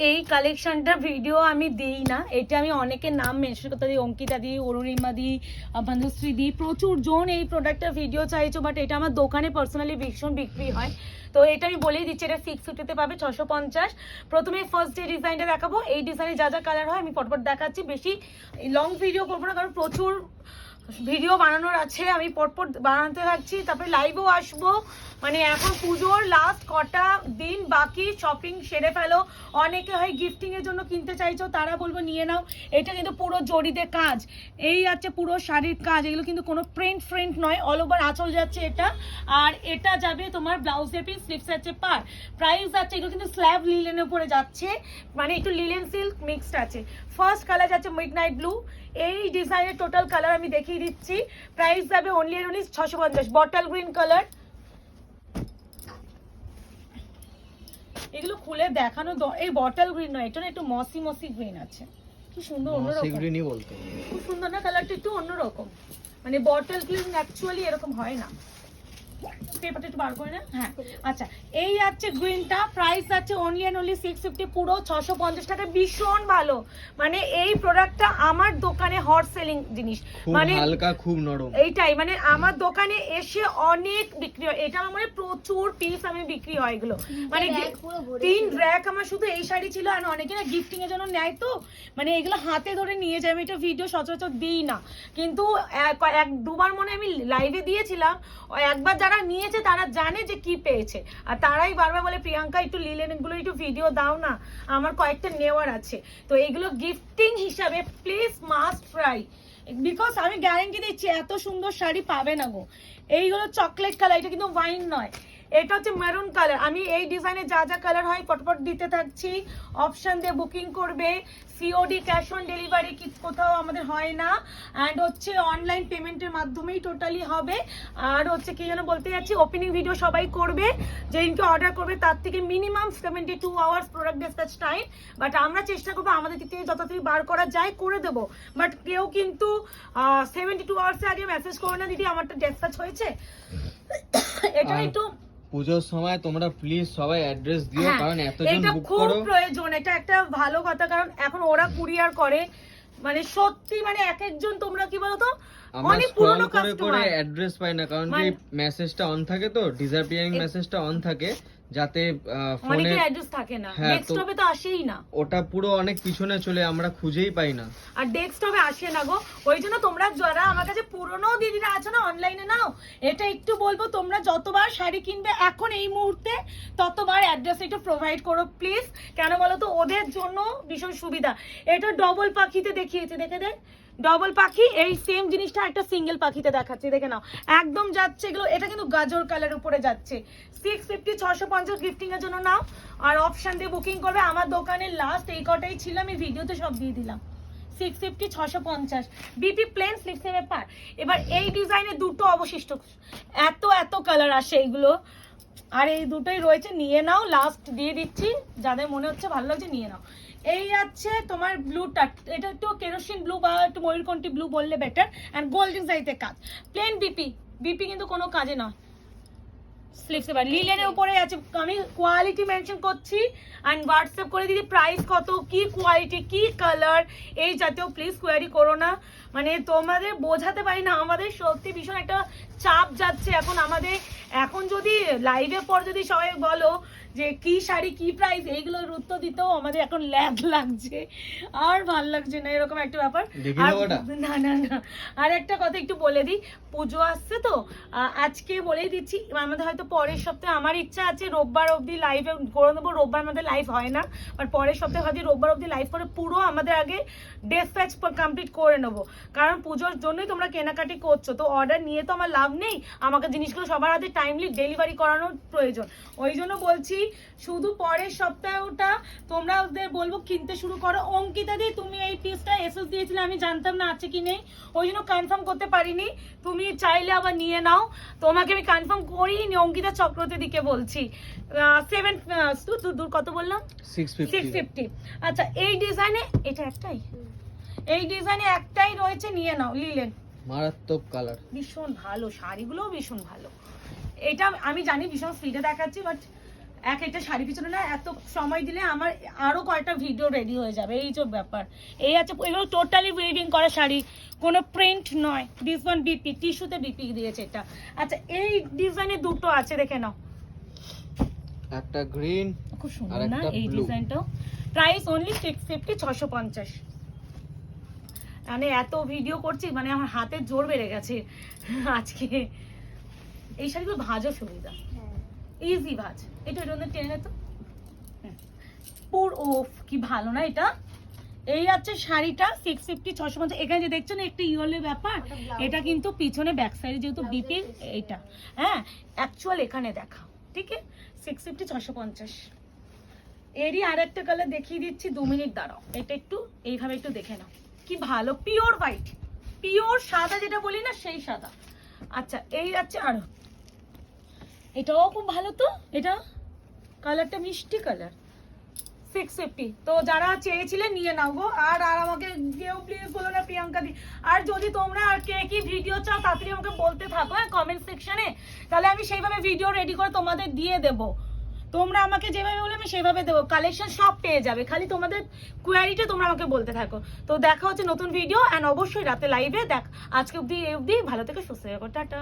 এই কালেকশনটা ভিডিও আমি দিই না, এটা আমি অনেকের নাম মেনশন করতে দিই, অঙ্কিতা দি, অরুণিমা দি, ভানুশ্রী দি, প্রচুর জন এই প্রোডাক্টটার ভিডিও চাইছো, বাট এটা আমার দোকানে পার্সোনালি ভীষণ বিক্রি হয়। তো এটা আমি বলেই দিচ্ছি, এটা 650-তে পাবে 650। প্রথমে ফার্স্ট যে ডিজাইনটা দেখাবো, এই ডিজাইনে যা যা কালার হয় আমি পটপট দেখাচ্ছি, বেশি লং ভিডিও করবো না কারণ প্রচুর ভিডিও বানানোর আছে, আমি পটপট বানাতে থাকছি, তারপরে লাইভও আসবো। মানে এখন পুজোর লাস্ট কটা দিন বাকি, শপিং সেরে ফেলো। অনেকে হয় গিফটিং এর জন্য কিনতে চাইছো, তারা বলবো নিয়ে নাও। এটা কিন্তু পুরো জড়িতে কাজ, এই আছে পুরো শাড়ির কাজ, এগুলো কিন্তু কোনো প্রিন্ট নয়, অল ওভার আঁচল যাচ্ছে এটা। আর এটা যাবে তোমার ব্লাউজের পিস, স্লিভস আছে পার। প্রাইস আছে, এগুলো কিন্তু স্ল্যাব লিলেনের উপরে যাচ্ছে, মানে একটু লিলেন সিল্ক মিক্সড আছে। ফার্স্ট কালার যাচ্ছে মিড নাইট ব্লু, এই ডিজাইনের টোটাল কালার আমি দেখিয়ে দিচ্ছি। প্রাইস যাবে অনলি 650। বটল গ্রিন কালার, এগুলো খুলে দেখানো, এই বটল গ্রিন নয়, এটা একটু মসি গ্রিন আছে, কি সুন্দর অন্যরকম, খুব সুন্দর না কালারটা, একটু অন্যরকম। মানে বটল গ্রিন অ্যাকচুয়ালি এরকম হয় না, পেপারটা একটু বার করে না। হ্যাঁ আচ্ছা, এই আছে গ্রিনটা, প্রাইস আছে অনলি 650, পুরো 650 টাকা, ভীষণ ভালো। মানে এই প্রোডাক্টটা আমার দোকানে হট সেলিং জিনিস, মানে হালকা খুব নরম, এইটাই মানে আমার দোকানে এসে অনেক বিক্রি হয়, এটা আমার প্রচুর পিস আমি বিক্রি হয় এগুলো, মানে 3 র‍্যাক আমার শুধু এই শাড়ি ছিল। আর অনেকে না গিফটিং এর জন্য নেয়, তো মানে এগুলো হাতে ধরে নিয়ে যায়, আমি এটা ভিডিও সচরাচর দিই না, কিন্তু এক দুবার মনে আমি লাইভে দিয়েছিলাম, একবার যারা নিয়েছে তারা জানে যে কি পেয়েছে, আর তারাই বারবার বলে প্রিয়াঙ্কা একটু লিলেন গুলো একটু ভিডিও দাও না, আমার কয়েকটা নেওয়ার আছে। তো এগুলো গিফটিং হিসাবে প্লিজ মাস্ট ট্রাই, বিকজ আমি গ্যারান্টি দিচ্ছি এত সুন্দর শাড়ি পাবে না গো। এইগুলো চকলেট কালার, এটা কিন্তু ওয়াইন নয়, এটা হচ্ছে মেরুন কালার। আমি এই ডিজাইনে যা যা কালার হয় পটপট দিতে থাকছি, অপশন দিয়ে বুকিং করবে। সিওডি ক্যাশ অন ডেলিভারি কি কোথাও আমাদের হয় না, অ্যান্ড হচ্ছে অনলাইন পেমেন্টের মাধ্যমেই টোটালি হবে। আর হচ্ছে কি যেন বলতে যাচ্ছি, ওপেনিং ভিডিও সবাই করবে, যেদিনকে অর্ডার করবে তার থেকে minimum 72 hours product dispatch time, but আমরা চেষ্টা করবো আমাদের দিক থেকে যত তাড়াতাড়ি বার করা যায় করে দেবো। বাট কেউ কিন্তু 72 আওয়ার্সের আগে মেসেজ করো না দিদি আমারটা ডিসপ্যাচ হয়েছে, এটা একটু পুজোর সময় তোমরা প্লিজ সবাই অ্যাড্রেস দিও, কারণ এতজন বুক করো, খুব প্রয়োজন, এটা একটা ভালো কথা, কারণ এখন ওরা কুরিয়ার করে, মানে সত্যি মানে এক একজন, তোমরা কি বলতো অনেক পুরনো কাস্টমার অ্যাড্রেস পাই না, কারণ কি মেসেজটা অন থাকে, তো ডিসঅ্যাপিয়ারিং মেসেজটা অন থাকে, যাতে ফোনে অ্যাড্রেস থাকে না, ডেস্কটপে তো আসেই না, ওটা পুরো অনেক পিছনে চলে, আমরা খুঁজেই পাই না, আর ডেস্কটপে আসে না গো। ওই জন্য তোমরা যারা আমার কাছে পুরনো দিদিরা আছো না অনলাইনে নাও, এটা একটু বলবো, তোমরা যতবার শাড়ি কিনবে এখন এই মুহূর্তে ততবার অ্যাড্রেস একটু প্রোভাইড করো প্লিজ। কেন বলো তো, ওদের জন্য ভীষণ সুবিধা। এটা ডবল পাখিতে দেখিয়েছে, দেখে দে ডবল পাখি, এই সেম জিনিসটা একটা সিঙ্গেল পাখিতে দেখাচ্ছি, দেখে নাও একদম যাচ্ছে এগুলো। এটা কিন্তু গাজর কালার উপরে যাচ্ছে, 650 650 গিফটিং এর জন্য নাও, আর অপশন দিয়ে বুকিং করবে। আমার দোকানে লাস্ট এই কটাই ছিল, আমি ভিডিওতে সব দিয়ে দিলাম। 650 650 বিপি প্লেন স্লিভসের ব্যাপার। এবার এই ডিজাইনে দুটো অবশিষ্ট, এত কালার আসে এইগুলো, আর এই দুটোই রয়েছে, নিয়ে নাও, লাস্ট দিয়ে দিচ্ছি, যাদের মনে হচ্ছে ভালো লাগছে নিয়ে নাও। এই আছে তোমার ব্লুটা, এটা একটু কেরোসিন ব্লু বা একটু ময়ূরকণ্ঠী ব্লু বললে বেটার, অ্যান্ড গোল্ডেন সাইজে কাজ, প্লেন বিপি কিন্তু কোনো কাজে নয়, স্লিভস এবার লিলেনের উপরে আছে। আমি কোয়ালিটি মেনশন করছি অ্যান্ড হোয়াটসঅ্যাপ করে দিদি প্রাইস কত, কি কোয়ালিটি, কি কালার, এই জাতীয় প্লিজ কোয়ারি করো না, মানে তোমাদের বোঝাতে পারি না, আমাদের সত্যি ভীষণ একটা চাপ যাচ্ছে এখন আমাদের। এখন যদি লাইভের পর যদি সবাই বলো যে কি শাড়ি কি প্রাইস, এইগুলোর উত্তর দিতেও আমাদের এখন ল্যাগ লাগছে, আর ভাল লাগছে না, এরকম একটা ব্যাপার। না আর একটা কথা একটু বলে দিই, পুজো আসছে তো আজকে বলেই দিচ্ছি, আমাদের হয়তো পরের সপ্তাহে, আমার ইচ্ছা আছে রোববার অবধি লাইভে করে দেবো, রোববার আমাদের লাইভ হয় না, আর পরের সপ্তাহে হয়তো রোববার অবধি লাইভ করে পুরো আমাদের আগে ডিসপ্যাচ কমপ্লিট করে নেবো, কারণ পুজোর জন্যই তোমরা কেনাকাটি করছো, তো অর্ডার নিয়ে তো আমার লাভ নেই, আমাকে জিনিসগুলো সবার হাতে টাইমলি ডেলিভারি করানোর প্রয়োজন। ওই জন্য বলছি শুধু পরের সপ্তাহে ওটা তোমরা ওদের বলবো কিনতে শুরু করো। অঙ্কিতা দি তুমি এই পিসটা এসএস দিয়েছিলে, আমি জানতাম না আছে কি নেই, ওই জন্য কনফার্ম করতে পারিনি, তুমি চাইলে আবার নিয়ে নাও, তোমাকে আমি কনফার্ম করিনি। অঙ্কিতা চক্রবর্তী দিকে বলছি, 7 দূর কত বললাম, 650। আচ্ছা এই ডিজাইনে এটা একটাই, এই ডিজাইনে একটাই রয়েছে, নিয়ে নাও, লিলেন মারাত্মক কালার, ভীষণ ভালো, শাড়িগুলোও ভীষণ ভালো। এটা আমি জানি ভীষণ ফ্রিতে দেখাচ্ছি, বাট এক একটা শাড়ি পিছনে না এত সময় দিলে আমার আরো কয়েকটা ভিডিও রেডি হয়ে যাবে, এই যে ব্যাপার। এই আছে, এগুলো টোটালি উইভিং করা শাড়ি, কোনো প্রিন্ট নয়। দিস ওয়ান বিপি, টিস্যুতে বিপি দিয়েছে এটা। আচ্ছা এই ডিজাইনে দুটো আছে, দেখে নাও, একটা গ্রিন খুব আর সুন্দর না একটা এই ব্লু। ডিজাইনটাও। Price only 650, 650। মানে এত ভিডিও করছি, মানে আমার হাতের জোর বেড়ে গেছে আজকে। এই শাড়িগুলো ভাজও সুবিধা, ইজি ভাজ। এটা এটা টেনে তো পুর, ও কি ভালো না এটা। এই আছে শাড়িটা 650, 650। এখানে যে দেখছো না একটু ইয়েলো ব্যাপার, এটা কিন্তু পিছনে ব্যাক সাইডে যেহেতু বিপি এইটা, হ্যাঁ অ্যাকচুয়াল এখানে দেখা, ঠিক আছে। 650, 650। এরই আর একটা কালার দেখিয়ে দিচ্ছি, 2 মিনিট দাঁড়াও। এটা একটু এইভাবে একটু দেখে নাও, কি ভালো, পিওর হোয়াইট, পিওর সাদা যেটা বলি না সেই সাদা। আচ্ছা এই আছে আরো, এটাও খুব ভালো তো, এটা কালারটা মিষ্টি কালার, 650। তো যারা চেয়েছিলে নিয়ে নাও গো। আর আমাকে কেউ প্লিজ বলো না প্রিয়াঙ্কা দি। আর যদি তোমরা আর কে কি ভিডিও চাও তাড়াতাড়ি আমাকে বলতে থাকো হ্যাঁ কমেন্ট সেকশনে, তাহলে আমি সেইভাবে ভিডিও রেডি করে তোমাদের দিয়ে দেবো। তোমরা আমাকে যেভাবে বলে আমি সেভাবে দেবো, কালেকশন সব পেয়ে যাবে, খালি তোমাদের কোয়ারিটা তোমরা আমাকে বলতে থাকো। তো দেখা হচ্ছে নতুন ভিডিও, অ্যান্ড অবশ্যই রাতে লাইভে দেখ। আজকে অব্দি ভালো থেকে সুস্থ থাকো, টাটা।